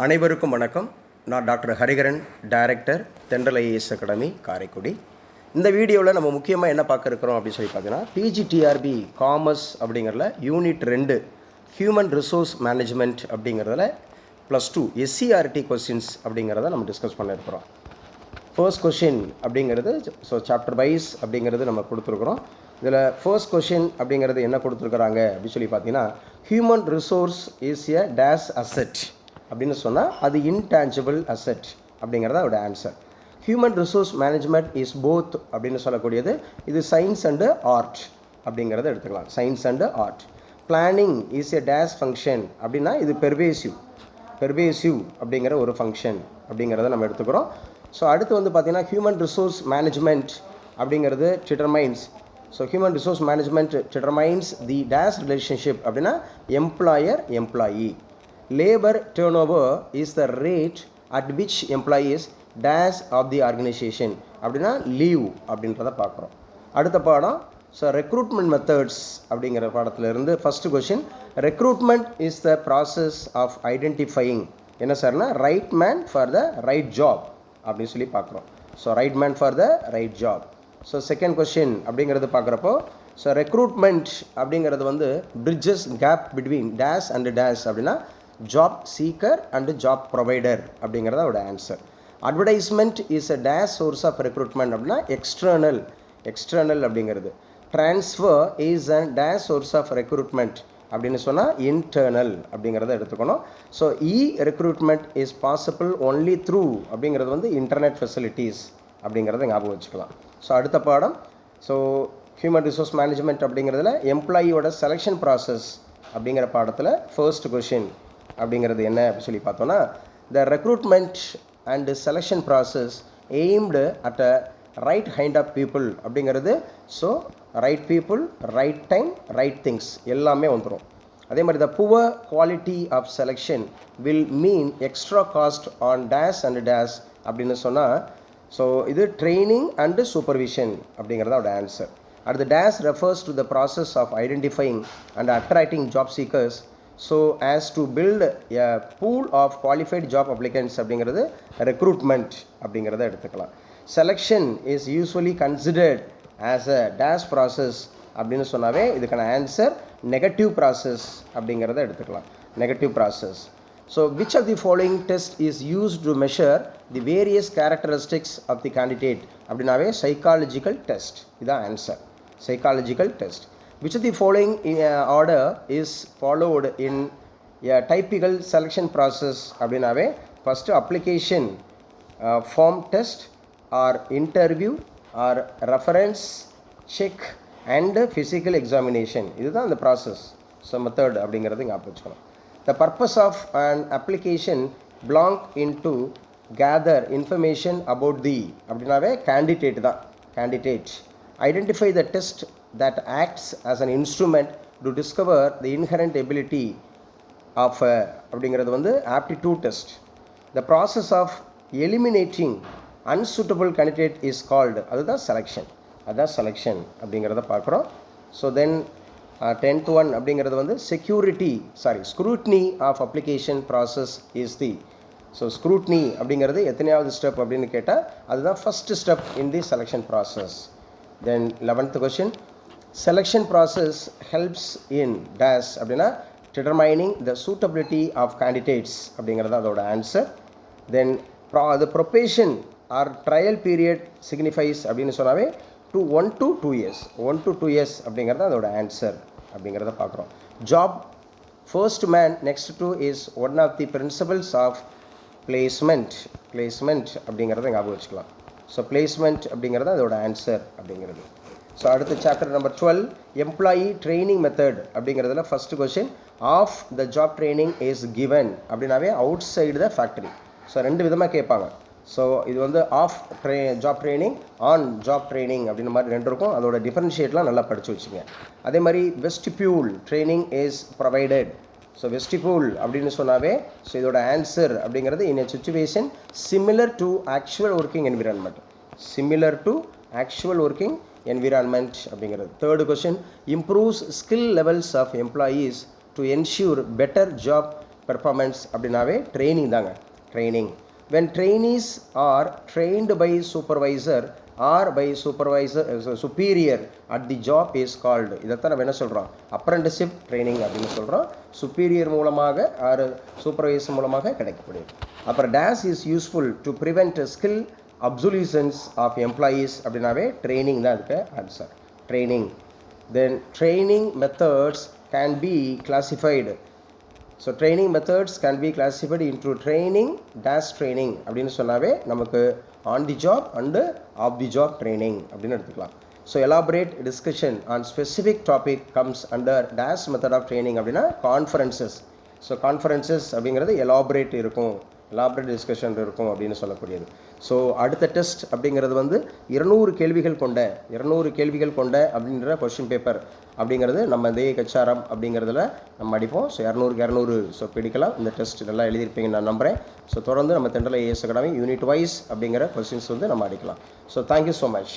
அனைவருக்கும் வணக்கம். நான் டாக்டர் ஹரிகரன், டைரக்டர் தென்றல் ஐஏஎஸ் அகாடமி காரைக்குடி. இந்த வீடியோவில் நம்ம முக்கியமாக என்ன பார்க்க இருக்கிறோம் அப்படின்னு சொல்லி பார்த்தீங்கன்னா, பிஜிடிஆர்பி காமர்ஸ் அப்படிங்கிறதுல யூனிட் 2 ஹியூமன் ரிசோர்ஸ் மேனேஜ்மெண்ட் அப்படிங்கிறதுல +2 எஸ்சிஆர்டி கொஸ்டின்ஸ் அப்படிங்கிறத நம்ம டிஸ்கஸ் பண்ண இருக்கிறோம். ஃபர்ஸ்ட் கொஷின் அப்படிங்கிறது சாப்டர் வைஸ் அப்படிங்கிறது நம்ம கொடுத்துருக்குறோம். இதில் ஃபர்ஸ்ட் கொஷின் அப்படிங்கிறது என்ன கொடுத்துருக்குறாங்க அப்படின்னு சொல்லி பார்த்தீங்கன்னா, human resource is a days asset அப்படின்னு சொன்னால் அது இன்டான்ஜிபிள் அசெட் அப்படிங்கிறத அதோட answer. Human resource management is both அப்படின்னு சொல்லக்கூடியது இது சயின்ஸ் அண்டு ஆர்ட் அப்படிங்கிறத எடுத்துக்கலாம். Science and art. Planning is a days function அப்படின்னா இது பெர்வேசிவ் அப்படிங்கிற ஒரு ஃபங்க்ஷன் அப்படிங்கிறத நம்ம எடுத்துக்கிறோம். ஸோ அடுத்து வந்து பார்த்திங்கன்னா ஹியூமன் ரிசோர்ஸ் மேனேஜ்மெண்ட் அப்படிங்கிறது human resource management determines the days relationship அப்படின்னா employee. Labour turnover is the rate at which employees dash of the organization அப்படின்னா லீவ் அப்படின்றத பார்க்குறோம். அடுத்த பாடம் ரெக்ரூட்மெண்ட் மெத்தட்ஸ் அப்படிங்கிற பாடத்திலிருந்து first question, recruitment is the process of identifying என்ன சார்னா right man for the right job அப்படின்னு சொல்லி பார்க்குறோம். Right man for the right job. Second question அப்படிங்கிறது பார்க்குறப்போ ரெக்ரூட்மெண்ட் அப்படிங்கிறது வந்து bridges gap between dash and dash அப்படின்னா job seeker and job provider அப்படிங்கிறத அதோட answer. Advertisement is a dash source of recruitment அப்படின்னா எக்ஸ்டர்னல் அப்படிங்கிறது. Transfer is a dash source of recruitment அப்படின்னு சொன்னால் இன்டர்னல் அப்படிங்கிறத எடுத்துக்கணும். Recruitment is possible only through அப்படிங்கிறது வந்து இன்டர்நெட் ஃபெசிலிட்டிஸ் அப்படிங்கிறத ஞாபகம் வச்சுக்கலாம். அடுத்த பாடம் ஹியூமன் ரிசோர்ஸ் மேனேஜ்மெண்ட் அப்படிங்கிறதுல எம்ப்ளாயியோட செலெக்ஷன் ப்ராசஸ் அப்படிங்கிற பாடத்தில் ஃபர்ஸ்ட் கொஷின் அப்படிங்கிறது என்ன அப்படின்னு சொல்லி பார்த்தோன்னா, the recruitment and selection process aimed at a right kind of people அப்படிங்கிறது right people, right time, right things எல்லாமே வந்துடும். அதே மாதிரி the poor quality of selection will mean extra cost on dash and dash அப்படின்னு சொன்னால் இது training and supervision அப்படிங்கிறது அதோட answer. The dash refers to the process of identifying and attracting job seekers as to build a pool of qualified job applicants அப்படிங்கிறது recruitment அப்படிங்கிறத எடுத்துக்கலாம். Selection is usually considered as a dash process அப்படின்னு சொன்னாவே இதுக்கான answer negative process அப்படிங்கிறத எடுத்துக்கலாம். Negative process. Which of the following test is used to measure the various characteristics of the candidate அப்படின்னாவே psychological test இதான் answer. Psychological test. Which of the following order is followed in a typical selection process அப்படின்னாவே first application form test or interview or reference check and physical examination இதுதான் அந்த process. Method அப்படிங்கிறது ஞாபகம் வச்சுக்கணும். The purpose of an application belong into gather information about the அப்படின்னாவே candidate தான். Identify the test that acts as an instrument to discover the inherent ability of அப்படிங்கிறது வந்து aptitude test. The process of eliminating unsuitable candidate is called அதுதான் selection அப்படிங்கிறத பார்க்குறோம். Then 10th one அப்படிங்கிறது வந்து scrutiny of application process is the scrutiny அப்படிங்கிறது எத்தனையாவது step அப்படின்னு கேட்டால் அதுதான் first step in the selection process. Then 11th question, selection process helps in dash அப்படின்னா determining the suitability of candidates அப்படிங்கிறது அதோட answer. Then the probation or trial period signifies அப்படின்னு சொன்னாவே 1 to 2 years அப்படிங்கிறது அதோட ஆன்சர் அப்படிங்கிறத பார்க்குறோம். Job first man next to is one of the principles of placement அப்படிங்கிறத ஞாபகம் வச்சுக்கலாம். பிளேஸ்மெண்ட் அப்படிங்கிறது அதோட ஆன்சர் அப்படிங்கிறது. அடுத்த chapter number 12 employee training method அப்படிங்கிறதுல first question, off the job training is given அப்படின்னாவே அவுட் சைடு த ஃபேக்ட்ரி. ரெண்டு விதமாக கேட்பாங்க. இது வந்து off job training, on job training அப்படின்ற மாதிரி ரெண்டு இருக்கும். அதோட டிஃபரன்ஷியேட்லாம் நல்லா படித்து வச்சுங்க. அதே மாதிரி vestibule training is provided. Vestibule அப்படின்னு சொன்னாவே இதோட ஆன்சர் அப்படிங்கிறது in a situation similar to actual working environment அப்படிங்கிறது. Third question, improves skill levels of employees to ensure better job performance அப்படின்னாவே ட்ரைனிங் தாங்க, training. when trainees are trained by supervisor or by supervisor superior at the job is called. இதைத்தான் நம்ம என்ன சொல்கிறோம், apprenticeship training அப்படின்னு சொல்கிறோம். Superior மூலமாக R supervisor மூலமாக கிடைக்கக்கூடியது. அப்புறம் dash is useful to prevent skill obsolescence of employees அப்படின்னாவே ட்ரைனிங் தான் அதுக்கு answer, training. Then training methods can be classified. So training methods can be classified into training dash training அப்படின்னு சொன்னாவே நமக்கு on the job and off the job training அப்படின்னு எடுத்துக்கலாம். So elaborate discussion on specific topic comes under dash method of training அப்படின்னா conferences. So conferences அப்படிங்கிறது elaborate இருக்கும், elaborate discussion இருக்கும் அப்படின்னு சொல்லக்கூடியது. ஸோ அடுத்த டெஸ்ட் அப்படிங்கிறது 200 கேள்விகள் கொண்ட அப்படின்ற கொஷின் பேப்பர் அப்படிங்கிறது நம்ம இந்த ஹெச்ஆர்எம் அப்படிங்கிறதுல நம்ம அடிப்போம். ஸோ 200 ஸோ பிடிக்கலாம். இந்த டெஸ்ட் நல்லா எழுதியிருப்பீங்கன்னு நான் நம்புகிறேன். ஸோ தொடர்ந்து நம்ம தென்றல் ஐஏஎஸ் அகாடமி யூனிட் வைஸ் அப்படிங்கிற கொஸ்டின்ஸ் நம்ம அடிக்கலாம். So thank you so much.